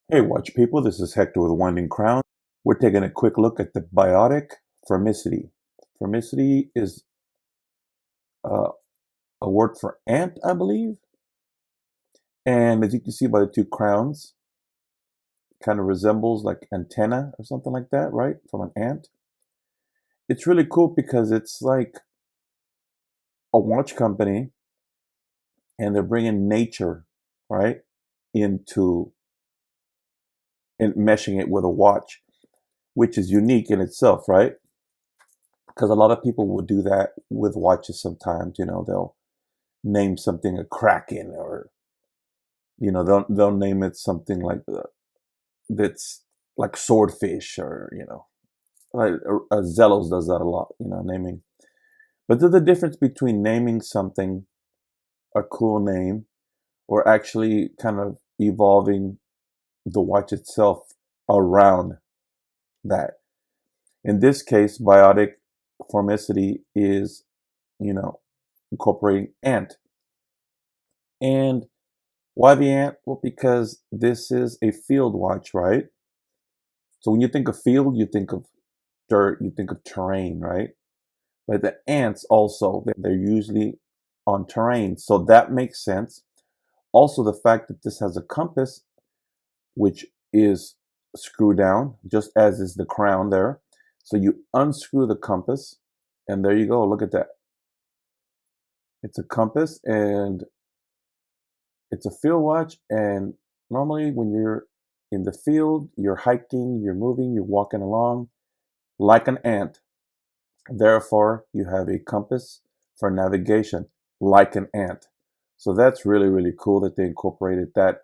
Hey, watch people, this is Hector with Winding Crown. We're taking a quick look at the BIOTIC Formicidae. Formicity is uh, a word for ant, I believe. And as you can see by the two crowns, kind of resembles like antenna or something like that, right? From an ant. It's really cool because it's like a watch company and they're bringing nature, right, into and meshing it with a watch, which is unique in itself, right? Because a lot of people will do that with watches sometimes. They'll name something a kraken, or they'll name it something like that's like swordfish, or like Zellos does that a lot, naming. But there's a difference between naming something a cool name or actually kind of evolving the watch itself around that. In this case, biotic formicity is, you know incorporating ant. And why the ant? Well, because this is a field watch, right? So when you think of field, you think of dirt, you think of terrain, right? But the ants also, they're usually on terrain. So that makes sense. Also, the fact that this has a compass, which is screwed down, just as is the crown there. So you unscrew the compass, and there you go. Look at that. It's a compass, and it's a field watch. And normally, when you're in the field, you're hiking, you're moving, you're walking along like an ant. Therefore, you have a compass for navigation like an ant. So that's really, really cool that they incorporated that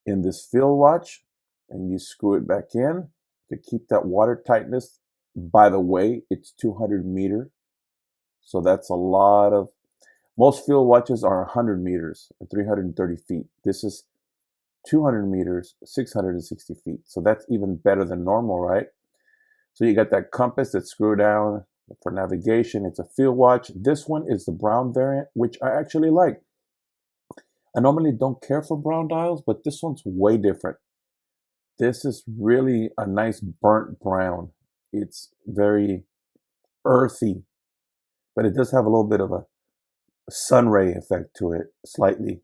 in this field watch. And you screw it back in to keep that water tightness. By the way, it's 200 meter. So that's a lot of, most field watches are 100 meters or 330 feet. This is 200 meters, 660 feet. So that's even better than normal, right? So you got that compass that's screwed down for navigation. It's a field watch. This one is the brown variant, which I actually like. I normally don't care for brown dials, but this one's way different. This is really a nice burnt brown. It's very earthy, but it does have a little bit of a sun ray effect to it, slightly.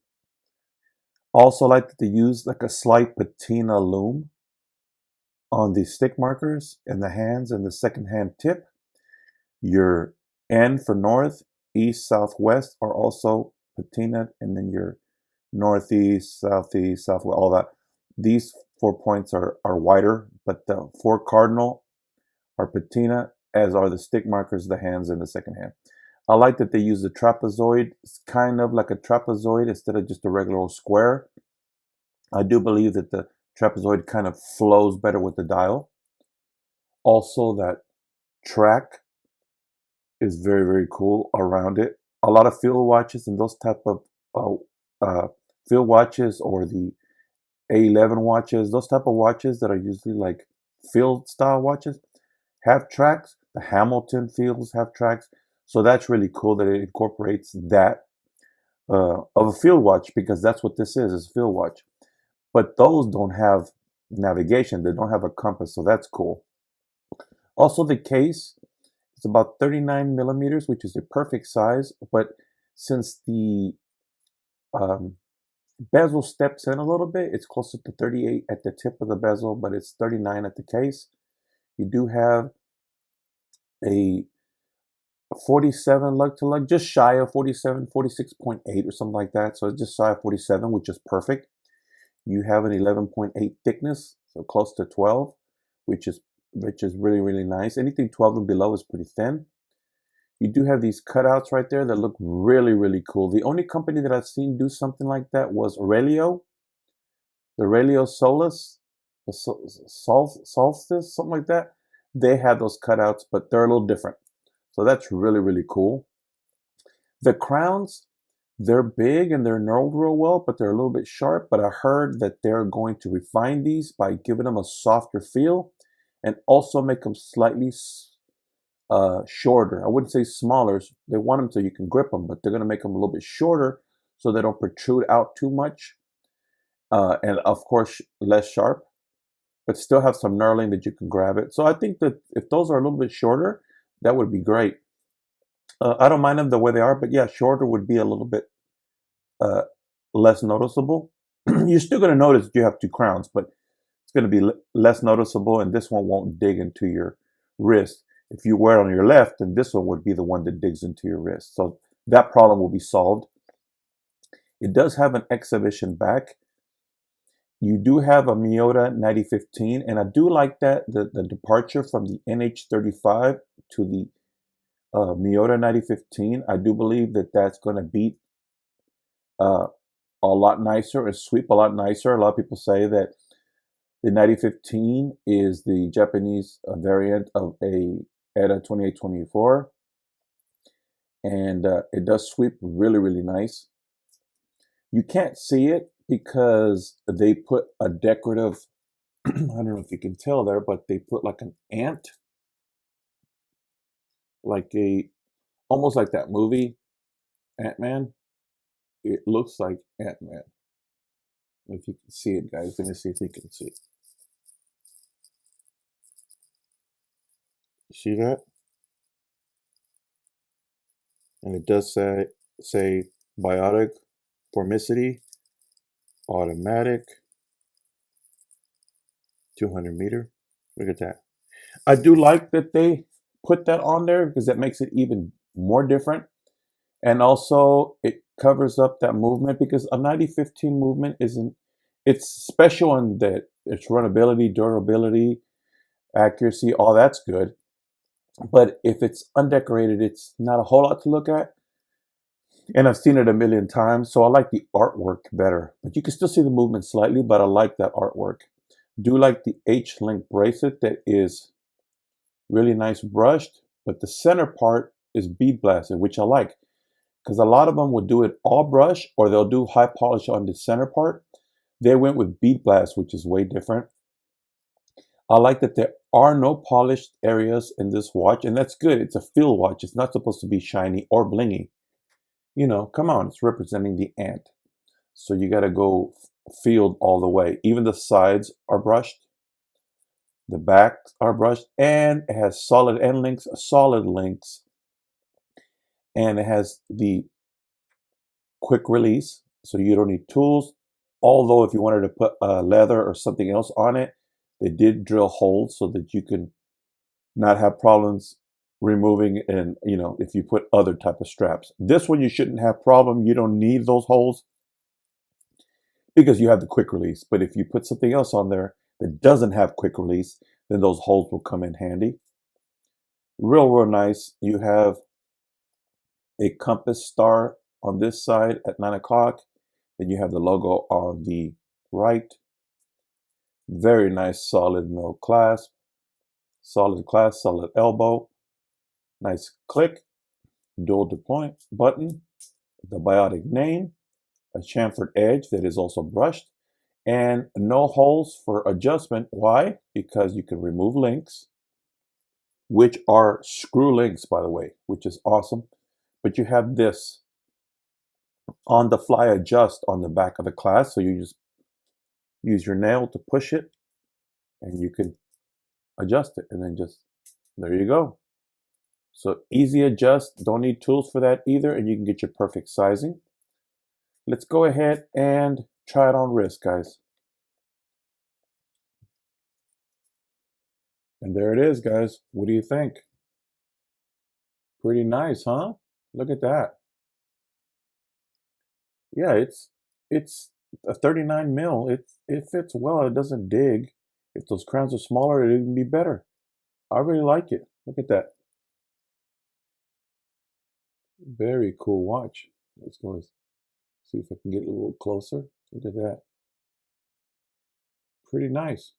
Also like that they use like a slight patina lume on the stick markers and the hands and the second hand tip. Your N for north, east, southwest are also patinaed, and then your northeast, southeast, southwest, all that. These 4 points are wider, but the four cardinal are patina, as are the stick markers, the hands, and the second hand. I like that they use the trapezoid. It's kind of like a trapezoid instead of just a regular old square. I do believe that the trapezoid kind of flows better with the dial. Also, that track is very, very cool around it. A lot of field watches and those type of uh, field watches, or the A11 watches, those type of watches that are usually like field style watches, have tracks. The Hamilton fields have tracks. So that's really cool that it incorporates that of a field watch, because that's what this is a field watch. But those don't have navigation. They don't have a compass. So that's cool. Also, the case, it's about 39 millimeters, which is a perfect size. But since the um, bezel steps in a little bit, it's closer to 38 at the tip of the bezel, but it's 39 at the case. You do have a 47 lug to lug, just shy of 47, 46.8 or something like that. So it's just shy of 47, which is perfect. You have an 11.8 thickness, so close to 12, which is really, really nice. Anything 12 and below is pretty thin. You do have these cutouts right there that look really, really cool. The only company that I've seen do something like that was Aurelio, the Aurelio Solus, the Solstice, something like that. They had those cutouts, but they're a little different. So that's really, really cool. The crowns, they're big and they're knurled real well, but they're a little bit sharp. But I heard that they're going to refine these by giving them a softer feel and also make them slightly shorter. I wouldn't say smaller. They want them so you can grip them, but they're going to make them a little bit shorter so they don't protrude out too much. and of course less sharp, but still have some knurling that you can grab it. So I think that if those are a little bit shorter, that would be great. I don't mind them the way they are, but yeah, shorter would be a little bit uh, less noticeable. You're still going to notice that you have two crowns, but it's going to be less noticeable, and this one won't dig into your wrist. If you wear it on your left, then this one would be the one that digs into your wrist. So that problem will be solved. It does have an exhibition back. You do have a Miyota 9015, and I do like that the departure from the NH35 to the Miyota 9015. I do believe that that's going to beat uh, a lot nicer and sweep a lot nicer. A lot of people say that the 9015 is the Japanese variant of a ETA 2824, and it does sweep really, really nice. You can't see it because they put a decorative, I don't know if you can tell there, but they put like an ant, like almost like that movie, Ant-Man. It looks like Ant-Man. If you can see it, guys, let me see if you can see it. See that? And it does say BIOTIC Formicidae, automatic, 200 meter. Look at that. I do like that they put that on there because that makes it even more different. And also it covers up that movement, because a 9015 movement it's special in that its runnability, durability, accuracy, all that's good. But if it's undecorated, it's not a whole lot to look at. And I've seen it a million times, so I like the artwork better. But you can still see the movement slightly, but I like that artwork. Do like the H-link bracelet that is really nice brushed, but the center part is bead blasted, which I like, because a lot of them will do it all brush or they'll do high polish on the center part. They went with bead blast, which is way different. I like that there are no polished areas in this watch, and that's good. It's a field watch. It's not supposed to be shiny or blingy. You know, come on, it's representing the ant. So you got to go field all the way. Even the sides are brushed. The backs are brushed, and it has solid end links, solid links, and it has the quick release, so you don't need tools. Although if you wanted to put leather or something else on it, they did drill holes so that you can not have problems removing, and if you put other type of straps. This one you shouldn't have problem. You don't need those holes because you have the quick release. But if you put something else on there that doesn't have quick release, then those holes will come in handy. Real nice. You have a compass star on this side at 9 o'clock. Then you have the logo on the right. Very nice solid mill clasp. Solid clasp, solid elbow. Nice click. Dual deploy button. The BIOTIC name. A chamfered edge that is also brushed. And no holes for adjustment. Why? Because you can remove links, which are screw links, by the way, which is awesome. But you have this on the fly adjust on the back of the clasp. So you just use your nail to push it and you can adjust it, and then just, there you go. So easy adjust, don't need tools for that either, and you can get your perfect sizing. Let's go ahead and try it on wrist, guys. And there it is, guys. What do you think? Pretty nice, huh? Look at that. Yeah, it's a 39 mil. It fits well. It doesn't dig. If those crowns are smaller, it'd even be better. I really like it. Look at that. Very cool watch. Let's go see if I can get a little closer. Look at that. Pretty nice.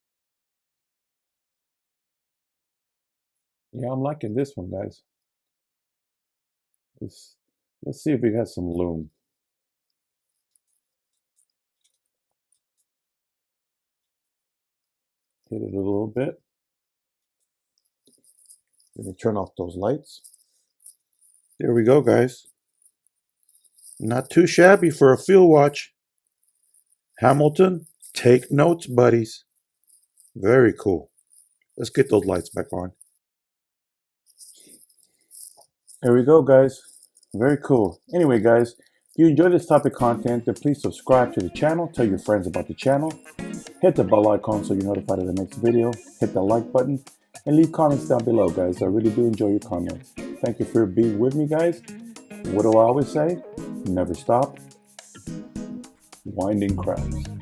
Yeah, I'm liking this one, guys. Let's see if we got some lume. Hit it a little bit. Let me turn off those lights. There we go, guys. Not too shabby for a field watch. Hamilton, take notes, buddies. Very cool. Let's get those lights back on. There we go, guys. Very cool. Anyway, guys, if you enjoy this type of content, then please subscribe to the channel. Tell your friends about the channel. Hit the bell icon so you're notified of the next video. Hit the like button and leave comments down below, guys. I really do enjoy your comments. Thank you for being with me, guys. What do I always say? Never stop winding crowns.